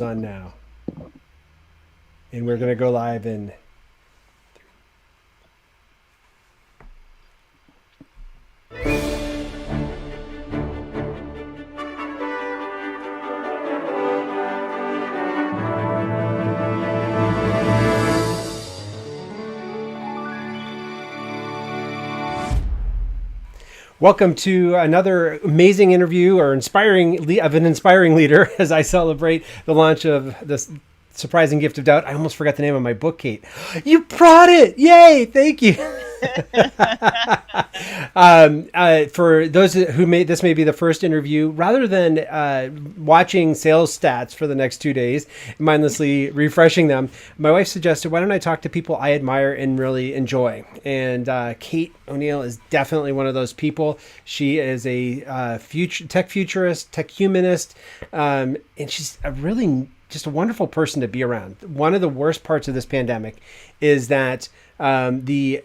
On now, and we're going to go live in. Welcome to another amazing interview or inspiring of an inspiring leader as I celebrate the launch of this surprising gift of doubt. I almost forgot the name of my book, Kate. You brought it! Yay! Thank you. For those who may be the first interview, rather than watching sales stats for the next 2 days, mindlessly refreshing them, my wife suggested, why don't I talk to people I admire and really enjoy? And Kate O'Neill is definitely one of those people. She is a tech futurist, tech humanist, and she's a really just a wonderful person to be around. One of the worst parts of this pandemic is that the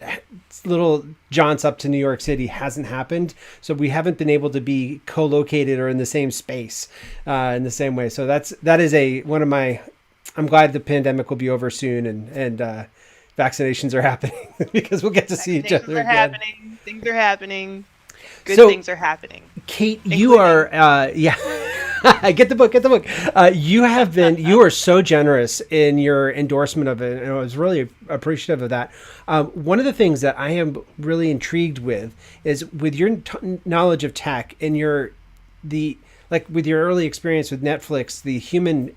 little jaunts up to New York City hasn't happened. So we haven't been able to be co-located or in the same space in the same way. So that is one of my, I'm glad the pandemic will be over soon and vaccinations are happening because we'll get to see each other again. Things are happening. Good So, things are happening. Kate, you are, yeah. Get the book. You are so generous in your endorsement of it, and I was really appreciative of that. One of the things that I am really intrigued with is with your knowledge of tech and with your early experience with Netflix, the human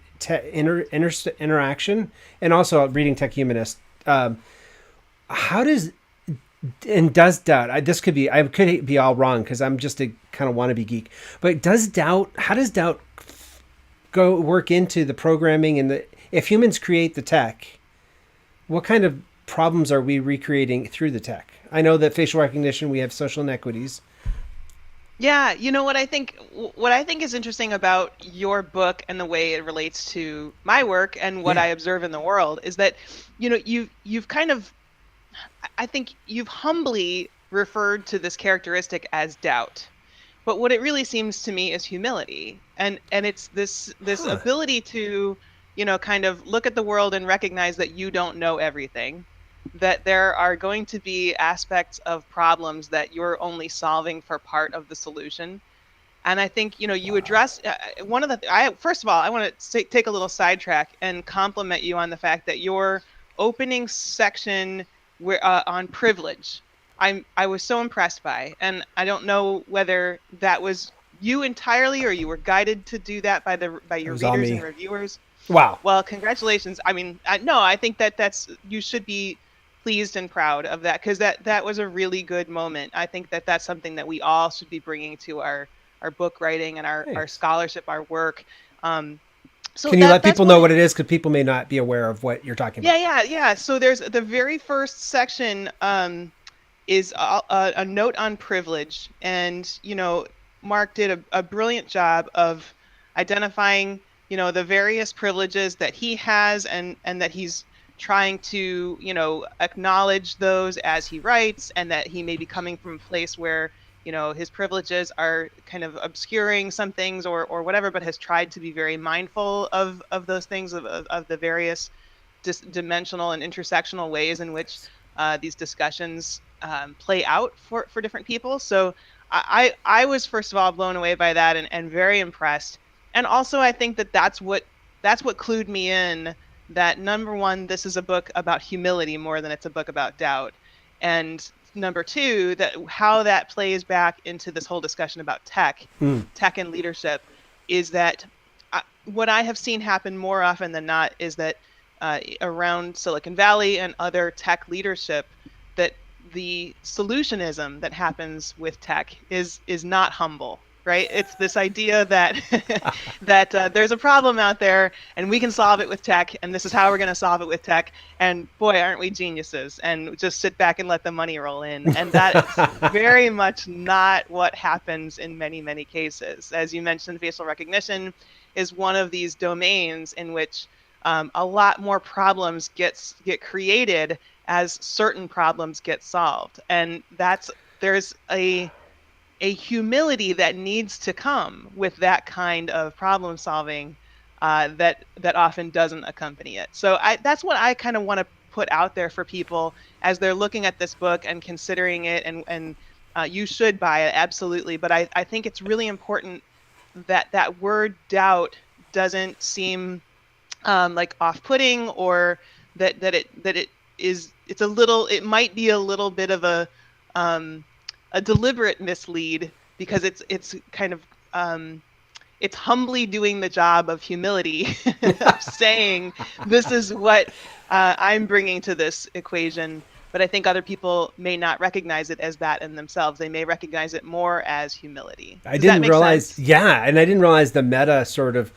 interaction, and also reading Tech Humanist. How does does doubt? I could be all wrong because I'm just a kind of wannabe geek. But how does doubt go work into the programming if humans create the tech, what kind of problems are we recreating through the tech? I know that facial recognition, we have social inequities. Yeah, you know what I think is interesting about your book and the way it relates to my work and what Yeah. I observe in the world is that you've kind of, I think you've humbly referred to this characteristic as doubt. But what it really seems to me is humility. And it's this Huh. ability to, kind of look at the world and recognize that you don't know everything, that there are going to be aspects of problems that you're only solving for part of the solution. And I think, you Wow. address one of the, I, first of all, I want to take a little sidetrack and compliment you on the fact that your opening section on privilege, I was so impressed by, and I don't know whether that was you entirely or you were guided to do that by It your was all readers and me. reviewers. Wow. Well, congratulations. I mean, no, I think you should be pleased and proud of that because that was a really good moment. I think that's something that we all should be bringing to our book writing and our Thanks. scholarship, our work. Um, so Can you let that's people one. know what it is? Because people may not be aware of what you're talking Yeah, about. yeah, yeah. So there's the very first section is a note on privilege, and Mark did a brilliant job of identifying the various privileges that he has and that he's trying to acknowledge those as he writes, and that he may be coming from a place where his privileges are kind of obscuring some things or whatever, but has tried to be very mindful of those things of the various dimensional and intersectional ways in which these discussions play out for different people. So I was first of all blown away by that and very impressed. And also I think that's what clued me in that number one, this is a book about humility more than it's a book about doubt. And number two, that how that plays back into this whole discussion about Hmm. tech and leadership is that what I have seen happen more often than not is that around Silicon Valley and other tech leadership, that the solutionism that happens with tech is not humble, right? It's this idea that that there's a problem out there and we can solve it with tech, and this is how we're going to solve it with tech. And boy, aren't we geniuses? And just sit back and let the money roll in. And that is very much not what happens in many, many cases. As you mentioned, facial recognition is one of these domains in which a lot more problems get created as certain problems get solved, and there's a humility that needs to come with that kind of problem solving, that often doesn't accompany it. So that's what I kind of want to put out there for people as they're looking at this book and considering it, and you should buy it, absolutely. But I think it's really important that that word doubt doesn't seem like off-putting, or that it might be a little bit of a deliberate mislead, because it's kind of it's humbly doing the job of humility of saying this is what I'm bringing to this equation. But I think other people may not recognize it as that in themselves. They may recognize it more as humility. I didn't realize, yeah, and I didn't realize the meta sort of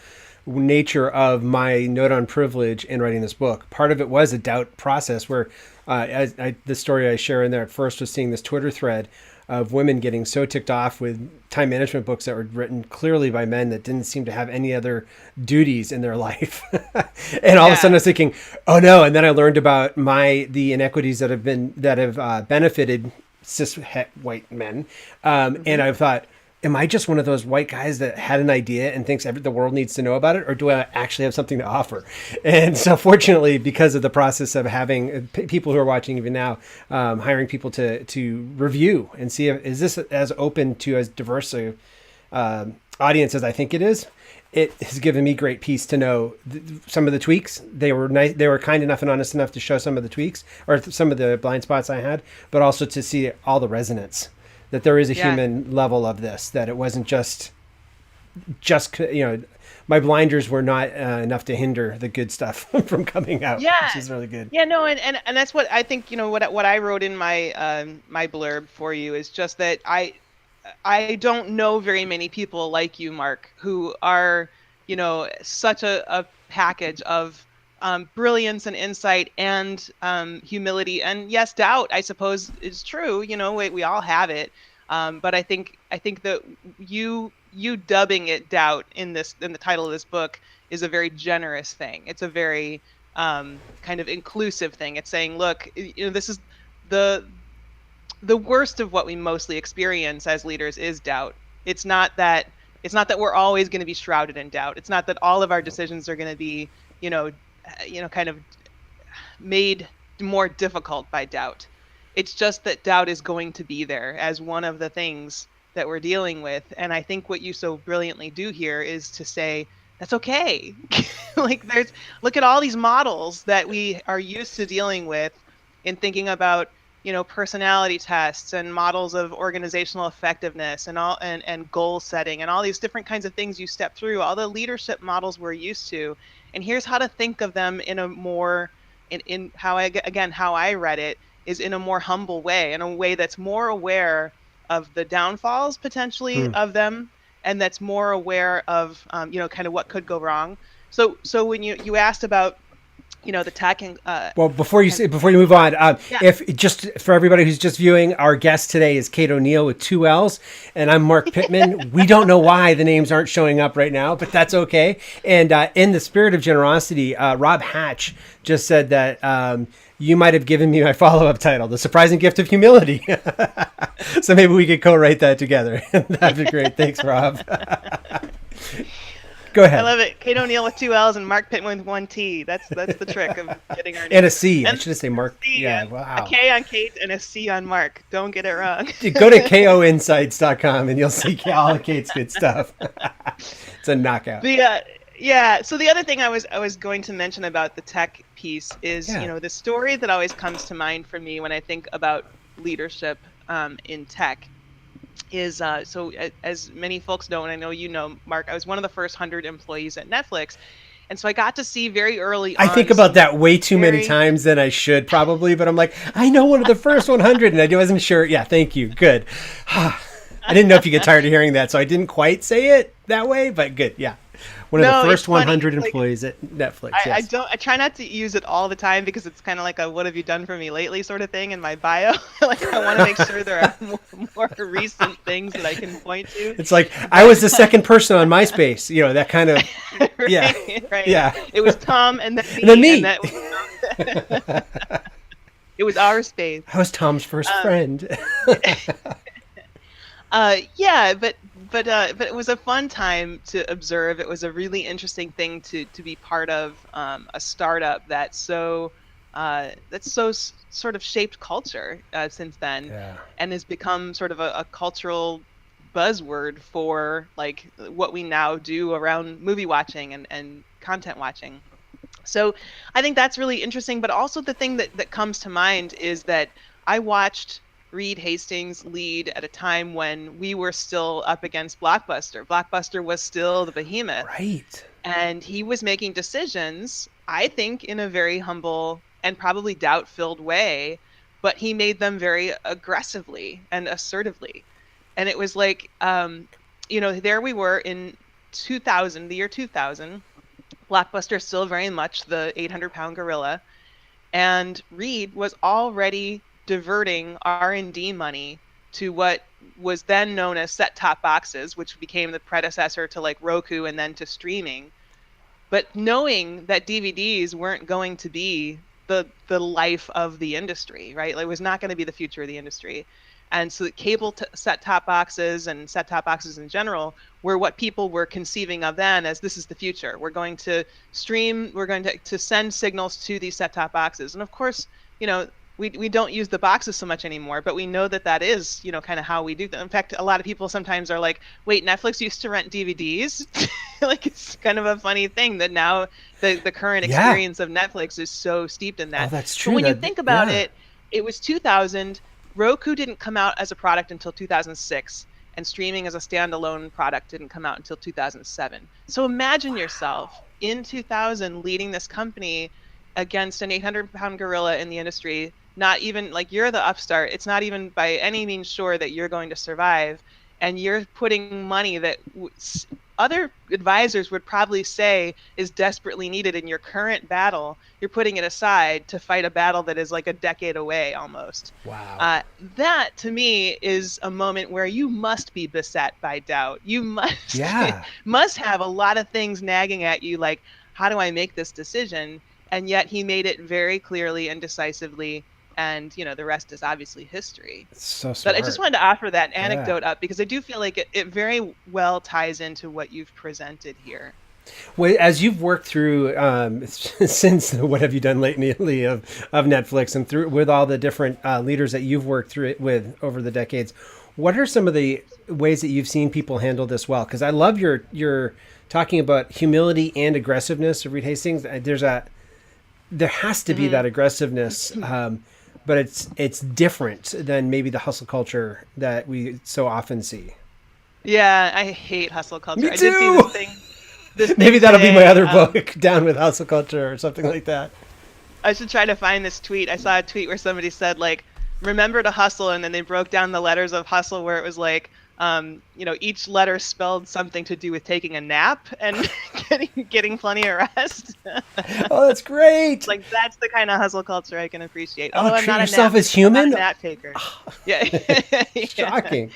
nature of my note on privilege in writing this book. Part of it was a doubt process where the story I share in there at first was seeing this Twitter thread of women getting so ticked off with time management books that were written clearly by men that didn't seem to have any other duties in their life. And all of a sudden I was thinking, oh no. And then I learned about the inequities that have benefited cis white men. And I thought, am I just one of those white guys that had an idea and thinks the world needs to know about it? Or do I actually have something to offer? And so fortunately, because of the process of having people who are watching even now, hiring people to review and see is this as open to as diverse a audience as I think it is, it has given me great peace to know some of the tweaks. They were nice. They were kind enough and honest enough to show some of the tweaks or some of the blind spots I had, but also to see all the resonance. That there is a human level of this, that it wasn't just, my blinders were not enough to hinder the good stuff from coming out, which is really good. Yeah, no, and that's what I think, what I wrote in my my blurb for you is just that I don't know very many people like you, Marc, who are, such a package of brilliance and insight and humility, and yes, doubt, I suppose, is true. We all have it, but I think that you dubbing it doubt in the title of this book is a very generous thing. It's a very kind of inclusive thing. It's saying, look, this is the worst of what we mostly experience as leaders is doubt. It's not that we're always going to be shrouded in doubt. It's not that all of our decisions are going to be kind of made more difficult by doubt. It's just that doubt is going to be there as one of the things that we're dealing with. And I think what you so brilliantly do here is to say, that's okay. Look at all these models that we are used to dealing with in thinking about, personality tests and models of organizational effectiveness and goal setting and all these different kinds of things you step through, all the leadership models we're used to. And here's how to think of them in a more, in how I read it, is in a more humble way, in a way that's more aware of the downfalls potentially of them, and that's more aware of, kind of what could go wrong. So when you asked about, the tech and well, before you move on, if just for everybody who's just viewing, our guest today is Kate O'Neill with 2 L's, and I'm Marc Pitman. We don't know why the names aren't showing up right now, but that's okay. And in the spirit of generosity, Rob Hatch just said that you might have given me my follow-up title, The Surprising Gift of Humility. So maybe we could co-write that together. That'd be great. Thanks, Rob. Go ahead. I love it. Kate O'Neill with 2 L's and Marc Pitman with 1 T. That's the trick of getting our name. And a C. I should have said Marc. Yeah, wow. A K on Kate and a C on Marc. Don't get it wrong. Go to koinsights.com and you'll see all of Kate's good stuff. It's a knockout. So the other thing I was going to mention about the tech piece is, the story that always comes to mind for me when I think about leadership in tech is, as many folks know, and I know you know, Marc, I was one of the first 100 employees at Netflix. And so I got to see very early on. I think about that way too many times than I should probably, but I'm like, I know one of the first 100 and I wasn't sure. Yeah, thank you. Good. I didn't know if you get tired of hearing that, so I didn't quite say it that way, but good. Yeah. One of the first 100 employees at Netflix. Yes. I try not to use it all the time because it's kind of like a "what have you done for me lately" sort of thing in my bio. I want to make sure there are more recent things that I can point to. It's like I was the second person on MySpace. That kind of yeah, right. Yeah. It was Tom and then me. And it was our space. I was Tom's first friend. But but it was a fun time to observe. It was a really interesting thing to be part of, a startup that's sort of shaped culture since then, Yeah. and has become sort of a cultural buzzword for like what we now do around movie watching and content watching. So I think that's really interesting. But also the thing that comes to mind is that I watched Reed Hastings lead at a time when we were still up against Blockbuster. Blockbuster was still the behemoth. Right. And he was making decisions, I think, in a very humble and probably doubt-filled way, but he made them very aggressively and assertively. And it was like, there we were in 2000, the year 2000. Blockbuster still very much the 800-pound gorilla, and Reed was already diverting R&D money to what was then known as set-top boxes, which became the predecessor to like Roku and then to streaming. But knowing that DVDs weren't going to be the life of the industry, right? Like, it was not going to be the future of the industry. And so cable set-top boxes and set-top boxes in general were what people were conceiving of then as this is the future. We're going to stream, we're going to send signals to these set-top boxes. And of course, we don't use the boxes so much anymore, but we know that is, kind of how we do that. In fact, a lot of people sometimes are like, wait, Netflix used to rent DVDs? Like, it's kind of a funny thing that now the current experience of Netflix is so steeped in that. Oh, that's true. But when you think about it, it was 2000. Roku didn't come out as a product until 2006, and streaming as a standalone product didn't come out until 2007. So imagine yourself in 2000 leading this company against an 800-pound gorilla in the industry. Not even like you're the upstart. It's not even by any means sure that you're going to survive. And you're putting money that other advisors would probably say is desperately needed in your current battle. You're putting it aside to fight a battle that is like a decade away almost. Wow. That to me is a moment where you must be beset by doubt. You must have a lot of things nagging at you, like, how do I make this decision? And yet he made it very clearly and decisively. And, the rest is obviously history. It's so smart. But I just wanted to offer that anecdote up because I do feel like it very well ties into what you've presented here. Well, as you've worked through since What Have You Done Lately of Netflix, and through with all the different leaders that you've worked through it with over the decades, what are some of the ways that you've seen people handle this well? Because I love your talking about humility and aggressiveness of Reed Hastings. There has to be that aggressiveness, but it's different than maybe the hustle culture that we so often see. Yeah, I hate hustle culture. Me too. I did see this thing. Maybe that'll be my other book, Down with Hustle Culture or something like that. I should try to find this tweet. I saw a tweet where somebody said, like, remember to hustle, and then they broke down the letters of hustle where it was like, each letter spelled something to do with taking a nap and getting plenty of rest. Oh, that's great. Like, that's the kind of hustle culture I can appreciate. Oh, treat yourself as human? I'm not a nap taker. Yeah. Shocking.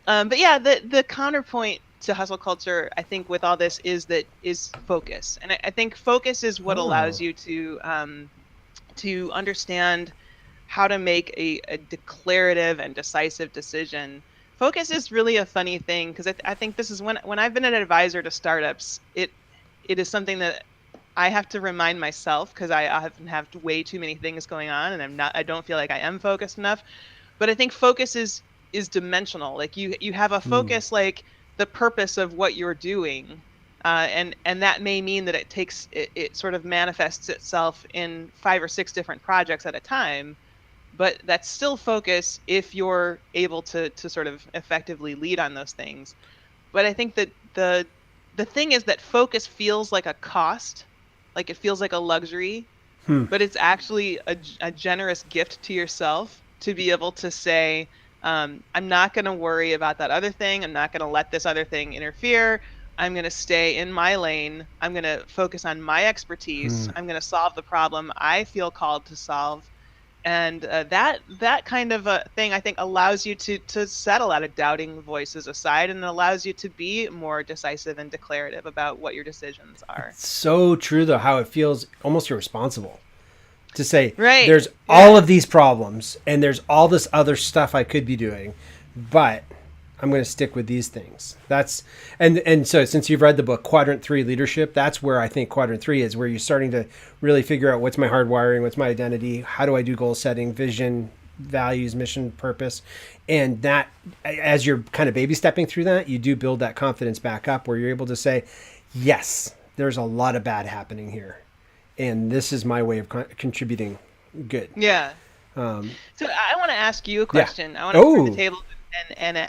But yeah, the counterpoint to hustle culture, I think, with all this is focus. And I think focus is what allows you to understand how to make a declarative and decisive decision. Focus is really a funny thing because I think this is when I've been an advisor to startups, it is something that I have to remind myself because I often have way too many things going on and I don't feel like I am focused enough. But I think focus is dimensional. Like you have a focus like the purpose of what you're doing. And that may mean that it sort of manifests itself in 5 or 6 different projects at a time. But that's still focus if you're able to sort of effectively lead on those things. But I think that the thing is that focus feels like a cost, like it feels like a luxury, but it's actually a generous gift to yourself to be able to say, I'm not going to worry about that other thing. I'm not going to let this other thing interfere. I'm going to stay in my lane. I'm going to focus on my expertise. I'm going to solve the problem I feel called to solve. And that kind of a thing, I think, allows you to set a lot of doubting voices aside and allows you to be more decisive and declarative about what your decisions are. It's so true, though, how it feels almost irresponsible to say, right, there's all of these problems and there's all this other stuff I could be doing, but I'm going to stick with these things. That's, and so since you've read the book, Quadrant 3 Leadership, that's where I think Quadrant 3 is, where you're starting to really figure out what's my hardwiring, what's my identity, how do I do goal setting, vision, values, mission, purpose. And that, as you're kind of baby stepping through that, you do build that confidence back up where you're able to say, yes, there's a lot of bad happening here. And this is my way of contributing good. Yeah. So I want to ask you a question. Yeah. I want to turn the table and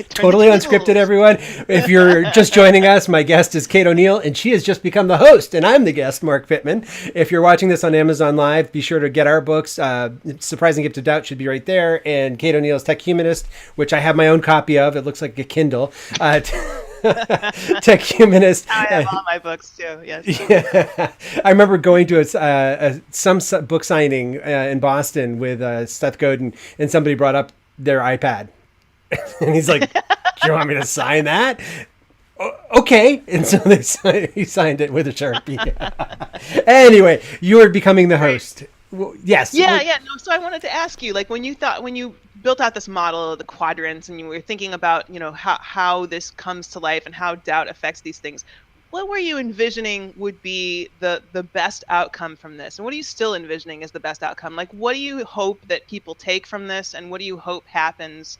totally unscripted, everyone. If you're just joining us, my guest is Kate O'Neill, and she has just become the host, and I'm the guest, Marc Pitman. If you're watching this on Amazon Live, be sure to get our books. Surprising Gift of Doubt should be right there, and Kate O'Neill's Tech Humanist, which I have my own copy of. It looks like a Kindle. Tech Humanist. I have all my books too. Yes. Yeah. I remember going to some book signing in Boston with Seth Godin, and somebody brought up their iPad, and he's like, "Do you want me to sign that?" Okay, and so he signed it with a Sharpie. Anyway, you are becoming the host. Well, yes. Yeah. No. So I wanted to ask you, like, when you built out this model of the quadrants, and you were thinking about, how this comes to life and how doubt affects these things, what were you envisioning would be the best outcome from this, and what are you still envisioning as the best outcome? Like, what do you hope that people take from this, and what do you hope happens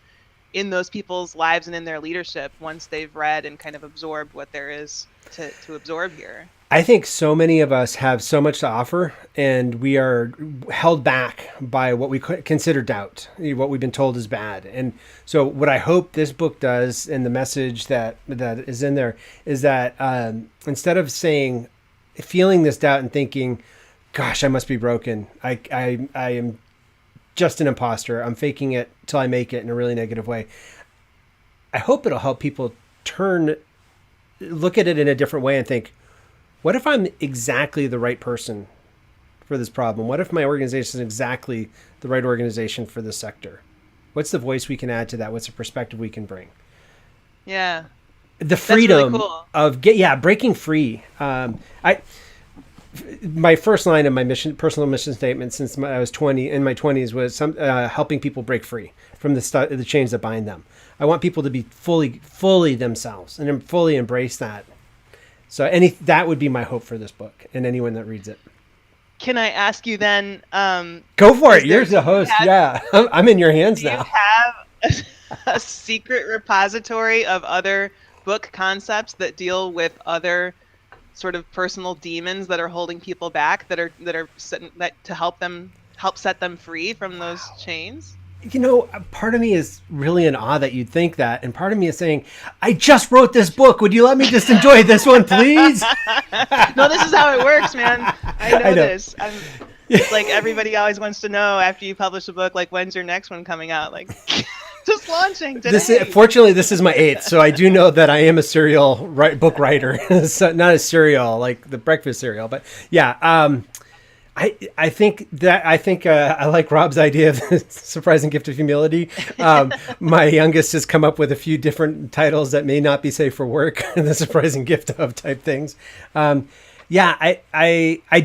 in those people's lives and in their leadership once they've read and kind of absorbed what there is to absorb here? I think so many of us have so much to offer, and we are held back by what we consider doubt, what we've been told is bad. And so what I hope this book does, and the message that is in there, is that instead of feeling this doubt and thinking, gosh, I must be broken. I am just an imposter. I'm faking it till I make it in a really negative way. I hope it'll help people look at it in a different way and think, what if I'm exactly the right person for this problem? What if my organization is exactly the right organization for this sector? What's the voice we can add to that? What's the perspective we can bring? Yeah. The freedom really cool. of breaking free. My first line of my personal mission statement since I was 20 in my 20s was helping people break free from the chains that bind them. I want people to be fully themselves and fully embrace that. So that would be my hope for this book and anyone that reads it. Can I ask you then? Go for it. You're the host. I'm in your hands now. Do you have a secret repository of other book concepts that deal with other sort of personal demons that are holding people back, that to help set them free from those chains? Part of me is really in awe that you'd think that, and part of me is saying, I just wrote this book. Would you let me just enjoy this one, please? No, this is how it works, man. I know this. It's like everybody always wants to know after you publish a book, like, when's your next one coming out? Like, just launching today. Fortunately, this is my 8th, so I do know that I am a serial book writer. So not a cereal like the breakfast cereal, but yeah. I think I like Rob's idea of the surprising gift of humility. My youngest has come up with a few different titles that may not be safe for work, the surprising gift of type things. I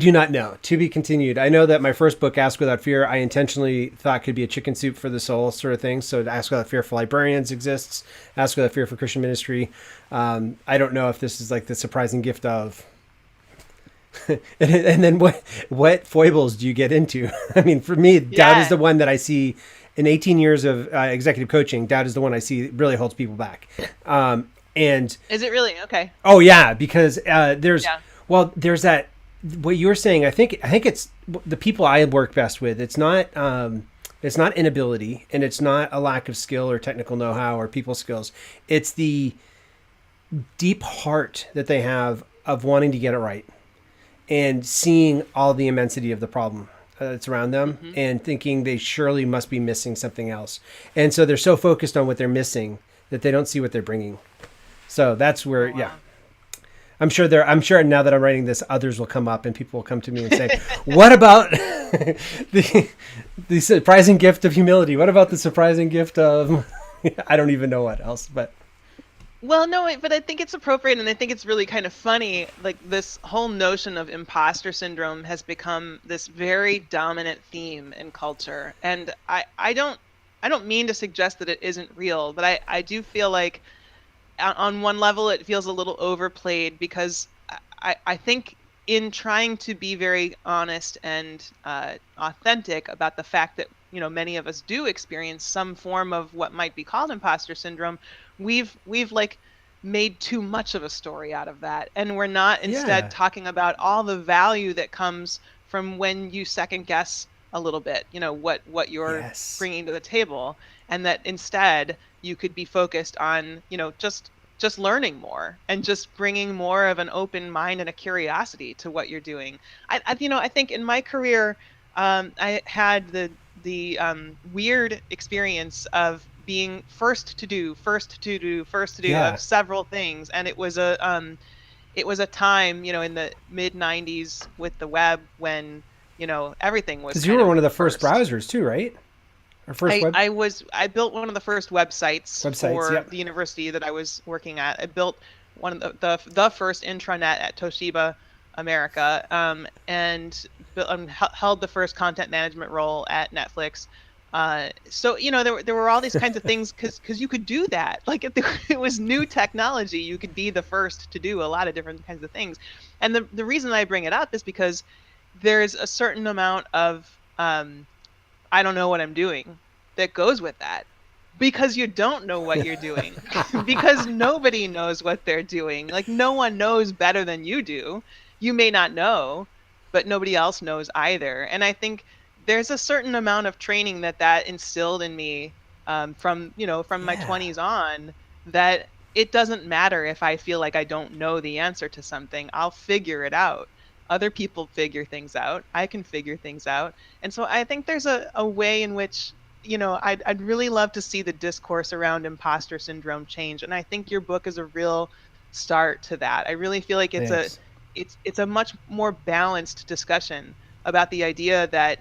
do not know. To be continued. I know that my first book, Ask Without Fear, I intentionally thought could be a chicken soup for the soul sort of thing. So Ask Without Fear for librarians exists. Ask Without Fear for Christian ministry. I don't know if this is like the surprising gift of... and then what foibles do you get into? I mean, for me, doubt is the one that I see in 18 years of executive coaching. Doubt is the one I see really holds people back. And is it really? Okay. Oh yeah, because there's that, what you were saying. I think it's the people I work best with. It's not inability, and it's not a lack of skill or technical know-how or people skills. It's the deep heart that they have of wanting to get it right, and seeing all the immensity of the problem that's around them, and thinking they surely must be missing something else. And so they're so focused on what they're missing that they don't see what they're bringing. So that's where, I'm sure now that I'm writing this, others will come up and people will come to me and say, what about the surprising gift of humility? What about the surprising gift of, I don't even know what else, but. Well, no, but I think it's appropriate, and I think it's really kind of funny. Like, this whole notion of imposter syndrome has become this very dominant theme in culture, and I don't I don't mean to suggest that it isn't real, but I do feel like on one level it feels a little overplayed because I think in trying to be very honest and authentic about the fact that many of us do experience some form of what might be called imposter syndrome, we've like made too much of a story out of that, and we're not instead Yeah. talking about all the value that comes from when you second guess a little bit, what you're Yes. bringing to the table, and that instead you could be focused on just learning more and just bringing more of an open mind and a curiosity to what you're doing. I think in my career, I had the weird experience of being first to do Yeah. of several things, and it was a time, in the mid '90s with the web when everything was Because you kind were of one of the first first. browsers too, right? Or first web I built one of the first websites websites. for Yep. the university that I was working at. I built one of the first intranet at Toshiba America, and held the first content management role at Netflix. So there were all these kinds of things because you could do that. Like it was new technology. You could be the first to do a lot of different kinds of things. And the reason I bring it up is because there's a certain amount of I don't know what I'm doing that goes with that, because you don't know what you're doing because nobody knows what they're doing. Like no one knows better than you do. You may not know, but nobody else knows either. And I think there's a certain amount of training that instilled in me, from my Yeah. 20s on, that it doesn't matter if I feel like I don't know the answer to something. I'll figure it out. Other people figure things out. I can figure things out. And so I think there's a way in which, I'd really love to see the discourse around imposter syndrome change. And I think your book is a real start to that. I really feel like Thanks. it's a much more balanced discussion about the idea that,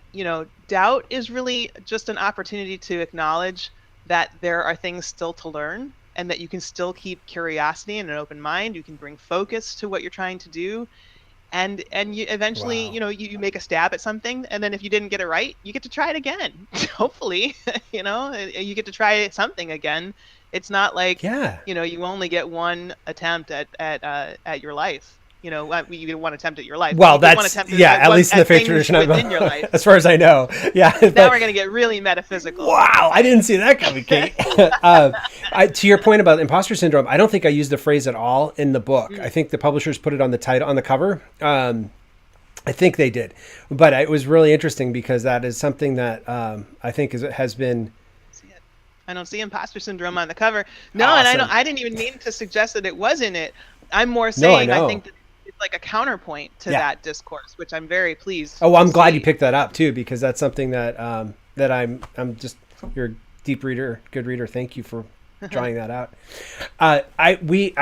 doubt is really just an opportunity to acknowledge that there are things still to learn, and that you can still keep curiosity and an open mind. You can bring focus to what you're trying to do, and you eventually, Wow. you make a stab at something, and then if you didn't get it right, you get to try it again. Hopefully, you get to try something again. It's not like, Yeah. you only get one attempt at your life. You get one attempt at your life. Well, You get one that's attempt yeah. At least in the at faith things tradition, within your life. as far as I know. Yeah. Now But we're going to get really metaphysical. wow, I didn't see that coming, Kate. To your point about imposter syndrome, I don't think I used the phrase at all in the book. I Mm. think the publishers put it on the title, on the cover. I think they did, but it was really interesting because that is something that I think has been See it. I don't see imposter syndrome on the cover. No, and awesome. I didn't even mean to suggest that it was in it. I'm more No, I saying I know. think that it's like a counterpoint to Yeah. that discourse, which I'm very pleased Oh, well, to I'm glad you see. picked that up too, because that's something that that I'm just you're a deep reader, good reader. Thank you for drawing that out. I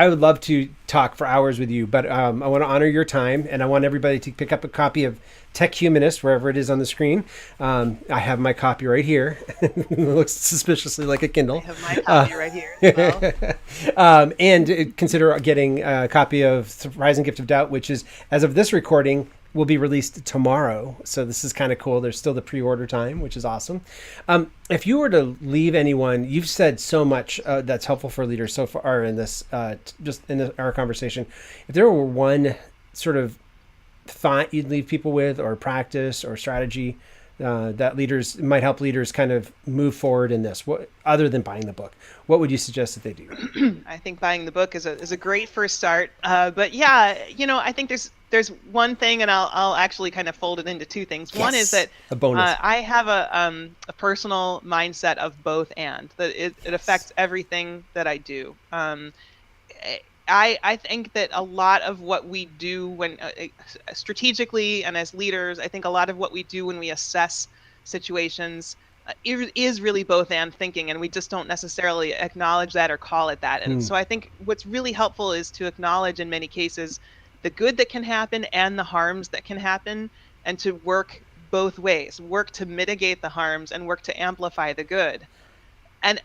would love to talk for hours with you, but I want to honor your time, and I want everybody to pick up a copy of Tech Humanist wherever it is on the screen. I have my copy right here. It looks suspiciously like a I Kindle. have my copy right here as well. And consider getting a copy of Surprising Gift of Doubt, which is, as of this recording, will be released tomorrow. So this is kind of cool. There's still the pre-order time, which is awesome. If you were to leave anyone, you've said so much that's helpful for leaders so far in this, just in our conversation. If there were one sort of thought you'd leave people with, or practice or strategy that leaders might help leaders kind of move forward in this, what other than buying the book, what would you suggest that they do? I think buying the book is a great first start. But yeah, I think there's one thing, and I'll actually kind of fold it into two things. One is Yes, that a bonus. I have a personal mindset of both, and that it affects everything that I do. I think that a lot of what we do when strategically and as leaders, I think a lot of what we do when we assess situations is really both and thinking, and we just don't necessarily acknowledge that or call it that. And Hmm. so I think what's really helpful is to acknowledge in many cases the good that can happen and the harms that can happen, and to work both ways, work to mitigate the harms and work to amplify the good.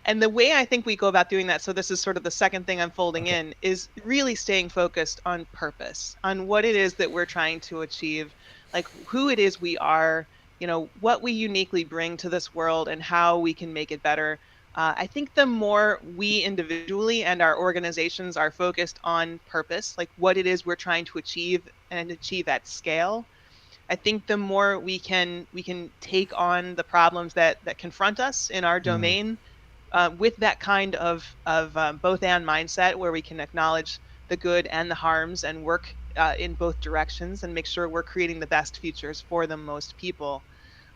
And the way I think we go about doing that, so this is sort of the second thing I'm folding Okay. in, is really staying focused on purpose, on what it is that we're trying to achieve, like who it is we are, what we uniquely bring to this world and how we can make it better. I think the more we individually and our organizations are focused on purpose, like what it is we're trying to achieve and achieve at scale, I think the more we can take on the problems that confront us in our domain, with that kind of both and mindset, where we can acknowledge the good and the harms and work in both directions and make sure we're creating the best futures for the most people.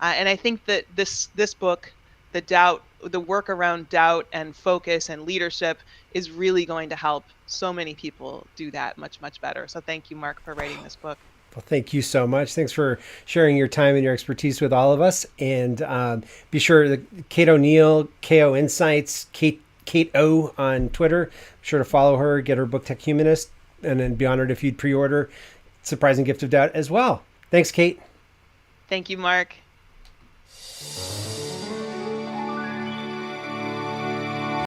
And I think that this book, the work around doubt and focus and leadership, is really going to help so many people do that much, much better. So thank you, Mark, for writing this book. Well, thank you so much. Thanks for sharing your time and your expertise with all of us. And be sure to Kate O'Neill, KO Insights, Kate O on Twitter. Be sure to follow her, get her book Tech Humanist, and then be honored if you'd pre-order Surprising Gift of Doubt as well. Thanks, Kate. Thank you, Mark.